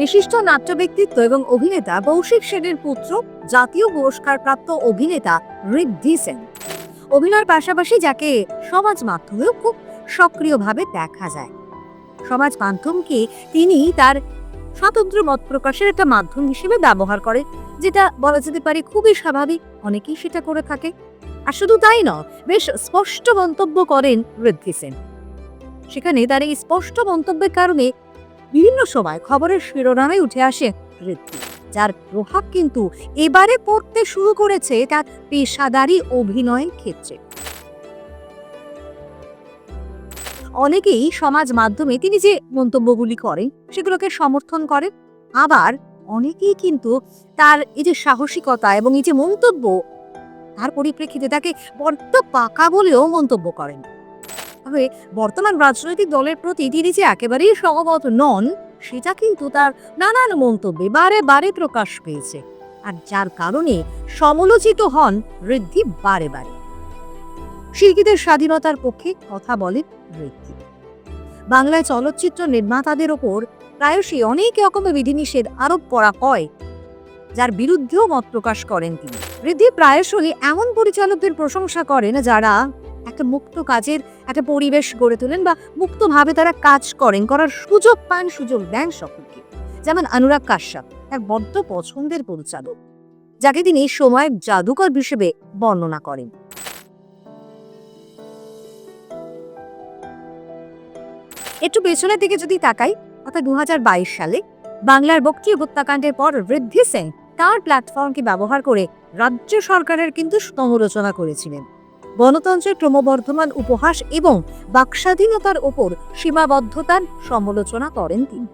বিশিষ্ট নাট্য ব্যক্তিত্ব এবং অভিনেতা কৌশিক সেনের পুত্র, জাতীয় পুরস্কারপ্রাপ্ত অভিনেতা ঋদ্ধি সেন। অভিনয়ের পাশাপাশি যাকে সমাজ মাধ্যমেও খুব সক্রিয়ভাবে দেখা যায়। সমাজ মাধ্যমকে তিনি তার স্বতন্ত্র মত প্রকাশের একটা মাধ্যম হিসেবে ব্যবহার করে, যেটা বলা যেতে পারে খুবই স্বাভাবিক, অনেকেই সেটা করে থাকে। আর শুধু তাই নয়, বেশ স্পষ্ট মন্তব্য করেন ঋদ্ধি সেন। সেখানে তার এই স্পষ্ট মন্তব্যের কারণে বিভিন্ন সময় খবরের শিরোনামে উঠে আসে ঋদ্ধি, যার প্রভাব কিন্তু এবারে পড়তে শুরু করেছে তার পেশাদারি অভিনয়ের ক্ষেত্রে। অনেকেই সমাজ মাধ্যমে তিনি যে মন্তব্যগুলি করেন সেগুলোকে সমর্থন করেন, আবার অনেকেই কিন্তু তার এই যে সাহসিকতা এবং এই যে মন্তব্য, তার পরিপ্রেক্ষিতে তাকে বড্ড পাকা বলেও মন্তব্য করেন। তবে বর্তমান রাজনৈতিক দলের প্রতি তিনি যে একেবারেই সহমত নন, সেটা কিন্তু তার নানান মন্তব্যে বারে বারে প্রকাশ পেয়েছে, আর যার কারণে সমালোচিত হন ঋদ্ধি বারে বারে। শিল্পীদের স্বাধীনতার পক্ষে কথা বলেন ঋদ্ধি। বাংলায় চলচ্চিত্র নির্মাতাদের ওপর প্রায়শই অনেক রকমের বিধিনিষেধ আরোপ করা হয়, যার বিরুদ্ধেও মত প্রকাশ করেন তিনি। ঋদ্ধি প্রায়শই এমন পরিচালকদের প্রশংসা করেন যারা একটা মুক্ত কাজের একটা পরিবেশ গড়ে তোলেন বা মুক্তভাবে তারা কাজ করার সুযোগ পান, সুযোগ দেন সকলকে। যেমন অনুরাগ কাশ্যপ, এক বড্ড পছন্দের পরিচালক, যাকে তিনি সময়ের জাদুকর হিসেবে বর্ণনা করেন। একটু পেছনের দিকে যদি তাকাই, অর্থাৎ 2022 সালে বাংলার বকটী হত্যাকাণ্ডের পর ঋদ্ধি সেন তার প্ল্যাটফর্মকে ব্যবহার করে রাজ্য সরকারের কিন্তু সমালোচনা করেছিলেন। গণতন্ত্রের ক্রমবর্ধমান উপহাস এবং বাকস্বাধীনতার ওপর সীমাবদ্ধতার সমালোচনা করেন তিনি।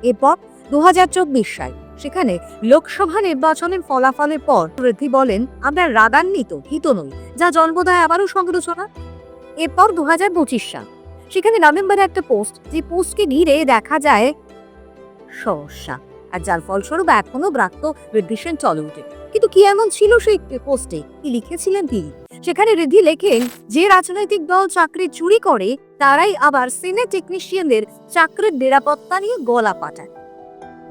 এরপর 2024 সাল, সেখানে লোকসভা নির্বাচনের ফলাফলের পর ঋদ্ধি বলেন, আমরা রাগান্বিত, ভীত নই, যা জন্ম দেয় আবারও সমালোচনা। এরপর 2025 সাল, সেখানে নভেম্বরে একটা পোস্ট, যে পোস্টকে ঘিরে দেখা যায় সমস্যা, আর যার ফলস্বরূপ এখনো ব্রাত্য ঋদ্ধি সেন টলিউডে। কিন্তু কি এমন ছিল সেই পোস্টে, কি লিখেছিলেন তিনি? সেখানে ঋদ্ধি লেখেন, যে রাজনৈতিক দল চাকরি চুরি করে তারাই আবার সিনে টেকনিশিয়ানদের চাকরির নিরাপত্তা নিয়ে গলা পাঠায়।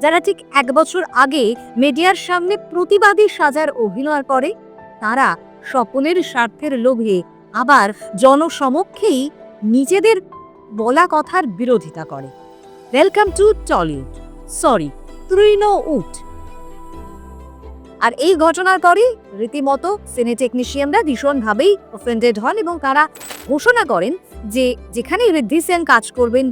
যারা ঠিক 1 বছর আগে মিডিয়ার সামনে প্রতিবাদী সাজার অভিনয় করে, তারা সকলের স্বার্থের লোভে আবার জনসমক্ষেই নিজেদের বলা কথার বিরোধিতা করে। ওয়েলকাম টু টলিউড, সরি তৃণ উঠ। আর এই ঘটনার পরই রীতিমতো সিনে টেকনিশিয়ানরা ভীষণভাবেই অফেন্ডেড হন এবং তারা ঘোষণা করেন যে যেখানে ঋদ্ধি সেন কাজ করবেন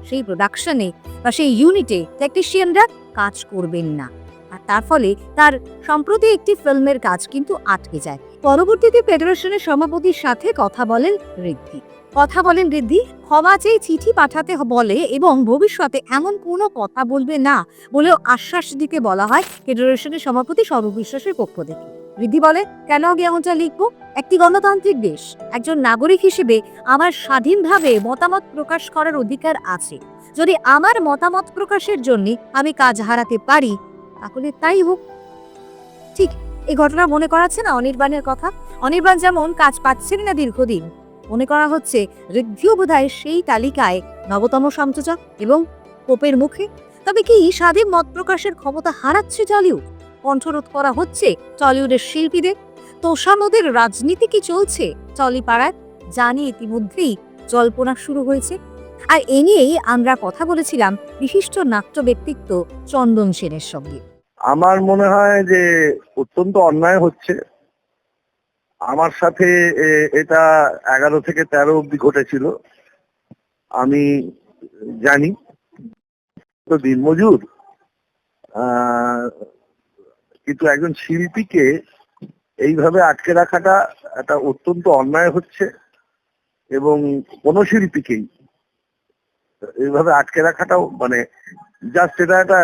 সেই প্রোডাকশনে বা সেই ইউনিটে টেকনিশিয়ানরা কাজ করবেন না। আর তার ফলে তার সম্প্রতি একটি ফিল্মের কাজ কিন্তু আটকে যায়। পরবর্তীতে ফেডারেশনের সভাপতির সাথে কথা বলেন ঋদ্ধি, ক্ষমা চেয়ে চিঠি পাঠাতে বলে এবং ভবিষ্যতে এমন কোনো কথা বলবে না বলেও আশ্বাস দিতে বলা হয় ফেডারেশনের সভাপতি স্বরূপ বিশ্বাসের পক্ষ থেকে। ঋদ্ধি বলে, কেন আমি এমনটা লিখবো? একটি গণতান্ত্রিক দেশ, একজন নাগরিক হিসেবে আমার স্বাধীনভাবে মতামত প্রকাশ করার অধিকার আছে। যদি আমার মতামত প্রকাশের জন্য আমি কাজ হারাতে পারি, তাহলে তাই হোক। ঠিক এই ঘটনা মনে করাচ্ছে না অনির্বাণের কথা। অনির্বাণ যেমন কাজ পাচ্ছেন না দীর্ঘদিন, মনে করা হচ্ছে ঋদ্ধিও বোধহয় সেই তালিকায় নবতম সংযোজক এবং কোপের মুখে। তবে কি স্বাধীন মত প্রকাশের ক্ষমতা হারাচ্ছে টলিউড? কণ্ঠরোধ করা হচ্ছে টলিউডের শিল্পীদের? তোষামোদের রাজনীতি কি চলছে টলিপাড়ায়? জানি ইতিমধ্যেই জল্পনা শুরু হয়েছে। আর এ নিয়েই আমরা কথা বলেছিলাম বিশিষ্ট নাট্য ব্যক্তিত্ব চন্দন সেনের সঙ্গে। আমার মনে হয় যে অত্যন্ত অন্যায় হচ্ছে। আমার সাথে এটা 11 থেকে 13 অব্দি ঘটেছিল। আমি জানি, তো দিনমজুর, কিন্তু একজন শিল্পীকে এইভাবে আটকে রাখাটা একটা অত্যন্ত অন্যায় হচ্ছে, এবং কোন শিল্পীকেই এইভাবে আটকে রাখাটাও মানে জাস্ট এটা একটা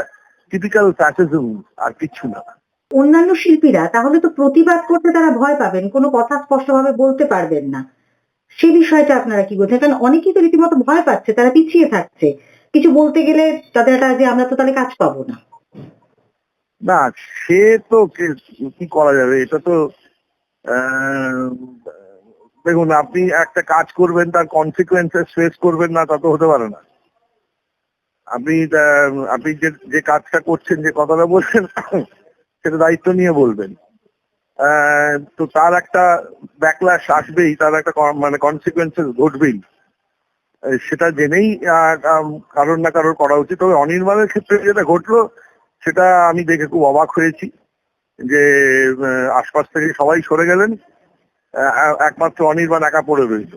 টিপিক্যাল ফ্যাসিজম, আর কিছু না। অন্যান্য শিল্পীরা তাহলে তো প্রতিবাদ করতে তারা ভয় পাবেন, কোনো কথা স্পষ্টভাবে বলতে পারবেন না। সেই বিষয়টা আপনারা কি বলছেন? কারণ অনেকেই তো রীতিমতো ভয় পাচ্ছে, তারা পিছিয়ে থাকছে, কিছু বলতে গেলে তাদের একটা যে আমরা তো তাহলে কাজ পাবো না। না, সে তো কি করা যাবে, এটা তো দেখুন, আপনি একটা কাজ করবেন, তার কনসিকুয়েন্সেস ফেস করবেন না, তা তো হতে পারে না। আপনি যে কাজটা করছেন, যে কথাটা বলছেন, সেটা দায়িত্ব নিয়ে বলবেন। তো তার একটা ব্যাকল্যাশ আসবেই, তার একটা মানে কনসিকুয়েন্সেস ঘটবেই। সেটা জেনেই কারোর না কারোর করা উচিত। তবে অনির্বাণের ক্ষেত্রে যেটা ঘটলো সেটা আমি দেখে খুব অবাক হয়েছি, যে আশপাশ থেকে সবাই সরে গেলেন, একমাত্র অনির্বাণ একা পড়ে রইল।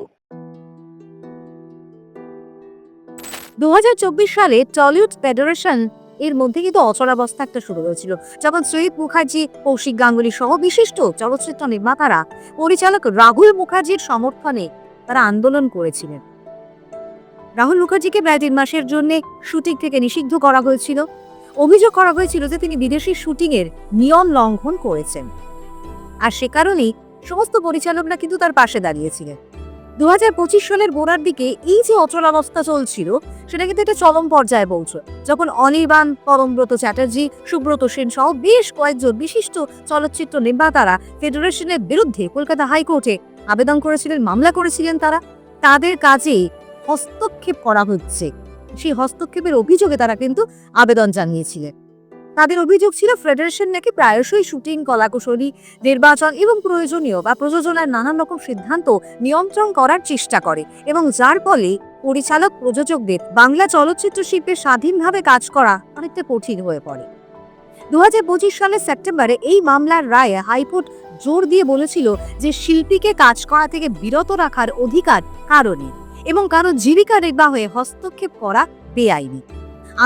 2024 সালে টলিউড ফেডারেশন এর মধ্যে কিন্তু অচলাবস্থা একটা শুরু হয়েছিল, যখন সৈয়দ মুখার্জি, কৌশিক গাঙ্গুলি সহ বিশিষ্ট চলচ্চিত্র নির্মাতারা পরিচালক রাহুল মুখার্জির সমর্থনে তারা আন্দোলন করেছিলেন। রাহুল মুখার্জিকে প্রায় 3 মাসের জন্য শুটিং থেকে নিষিদ্ধ করা হয়েছিল। অভিযোগ করা হয়েছিল যে তিনি বিদেশি শুটিং এর নিয়ম লঙ্ঘন করেছেন, আর সে কারণেই সমস্ত পরিচালকরা কিন্তু তার পাশে দাঁড়িয়েছিলেন। 2025 সালের গোড়ার দিকে এই যে অচলাবস্থা চলছিল, সেটা কিন্তু একটা চরম পর্যায়ে পৌঁছয় যখন অনির্বাণ, পরমব্রত চ্যাটার্জি, সুব্রত সেন সহ বেশ কয়েকজন বিশিষ্ট চলচ্চিত্র নির্মাতারা ফেডারেশনের বিরুদ্ধে কলকাতা হাইকোর্টে আবেদন করেছিলেন, মামলা করেছিলেন। তাদের কাজে হস্তক্ষেপ করা হচ্ছে, সেই হস্তক্ষেপের অভিযোগে তারা কিন্তু আবেদন জানিয়েছিলেন। তাদের অভিযোগ ছিল ফেডারেশন নাকি প্রায়শই শুটিং, কলাকুশলী, নির্বাচন এবং প্রয়োজনীয় বা প্রযোজনার নানান রকম সিদ্ধান্ত নিয়ন্ত্রণ করার চেষ্টা করে, এবং যার ফলে পরিচালক, প্রযোজকদের বাংলা চলচ্চিত্র শিল্পে স্বাধীনভাবে কাজ করা অনেকটা কঠিন হয়ে পড়ে। 2025 সালের সেপ্টেম্বরে এই মামলার রায়ে হাইকোর্ট জোর দিয়ে বলেছিল যে শিল্পীকে কাজ করা থেকে বিরত রাখার অধিকার কারো নেই এবং কারো জীবিকা নির্বাহে হস্তক্ষেপ করা বেআইনি।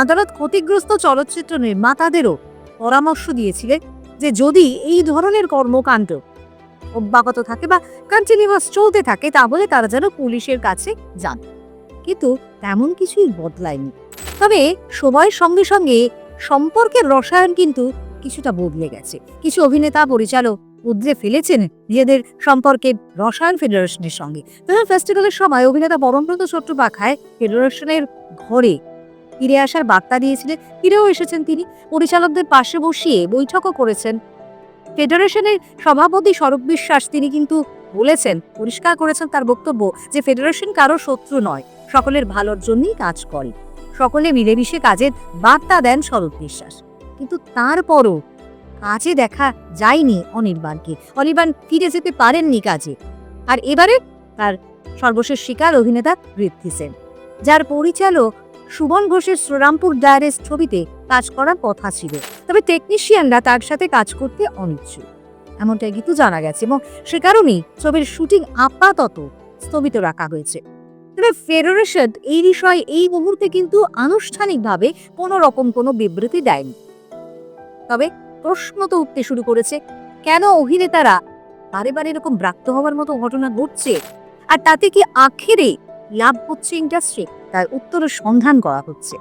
আদালত ক্ষতিগ্রস্ত চলচ্চিত্র নির্মাতাদেরও পরামর্শ দিয়েছিলেন যে যদি এই ধরনের কর্মকাণ্ড অব্যাহত থাকে বা কন্টিনিউয়াস চলতে থাকে, তাহলে তারা যেন পুলিশের কাছে যান। কিন্তু তেমন কিছুই বদলায়নি। তবে সময়ের সঙ্গে সঙ্গে সম্পর্কের রসায়ন কিন্তু কিছুটা বদলে গেছে। কিছু অভিনেতা, পরিচালক উদ্রে ফেলেছেন নিজেদের সম্পর্কের রসায়ন ফেডারেশনের সঙ্গে। ফিল্ম ফেস্টিভ্যালের সময় অভিনেতা পরমব্রত চট্টোপাধ্যায় ফেডারেশনের ঘরে ফিরে আসার বার্তা দিয়েছিলেন, ফিরেও এসেছেন তিনি। পরিচালকদের পাশে বসিয়ে বৈঠকও করেছেন। ফেডারেশনের সভাপতি স্বরূপ বিশ্বাস তিনি কিন্তু বলেছেন, পরিষ্কার করেছেন তার বক্তব্য, যে ফেডারেশন কারো শত্রু নয়, সকলের ভালোর জন্যই কাজ করে, সকলে মিলেমিশে কাজের বার্তা দেন স্বরূপ বিশ্বাস। কিন্তু তারপরও কাজে দেখা যায়নি অনির্বাণকে, অনির্বাণ ফিরে যেতে পারেননি কাজে। আর এবারে তার সর্বশেষ শিকার অভিনেতা ঋদ্ধি সেন, যার পরিচালক সুমন ঘোষের শ্রীরামপুর ডায়ারিজ ছবিতে কাজ করার কথা ছিল, তবে টেকনিশিয়ানরা তার সাথে কাজ করতে অনিচ্ছুক, এমনটাই কিন্তু জানা গেছে, এবং সে কারণেই ছবির শুটিং আপাতত স্থগিত রাখা হয়েছে। তবে ফেডারেশন এই বিষয়ে এই মুহূর্তে কিন্তু আনুষ্ঠানিকভাবে কোনো রকম কোনো বিবৃতি দেয়নি। তবে প্রশ্ন তো উঠতে শুরু করেছে, কেন অভিনেতারা বারে বারে এরকম ব্রাত্য হওয়ার মতো ঘটনা ঘটছে, আর তাতে কি আখেরে লাভ হচ্ছে ইন্ডাস্ট্রি? তার উত্তরের সন্ধান করা হচ্ছে।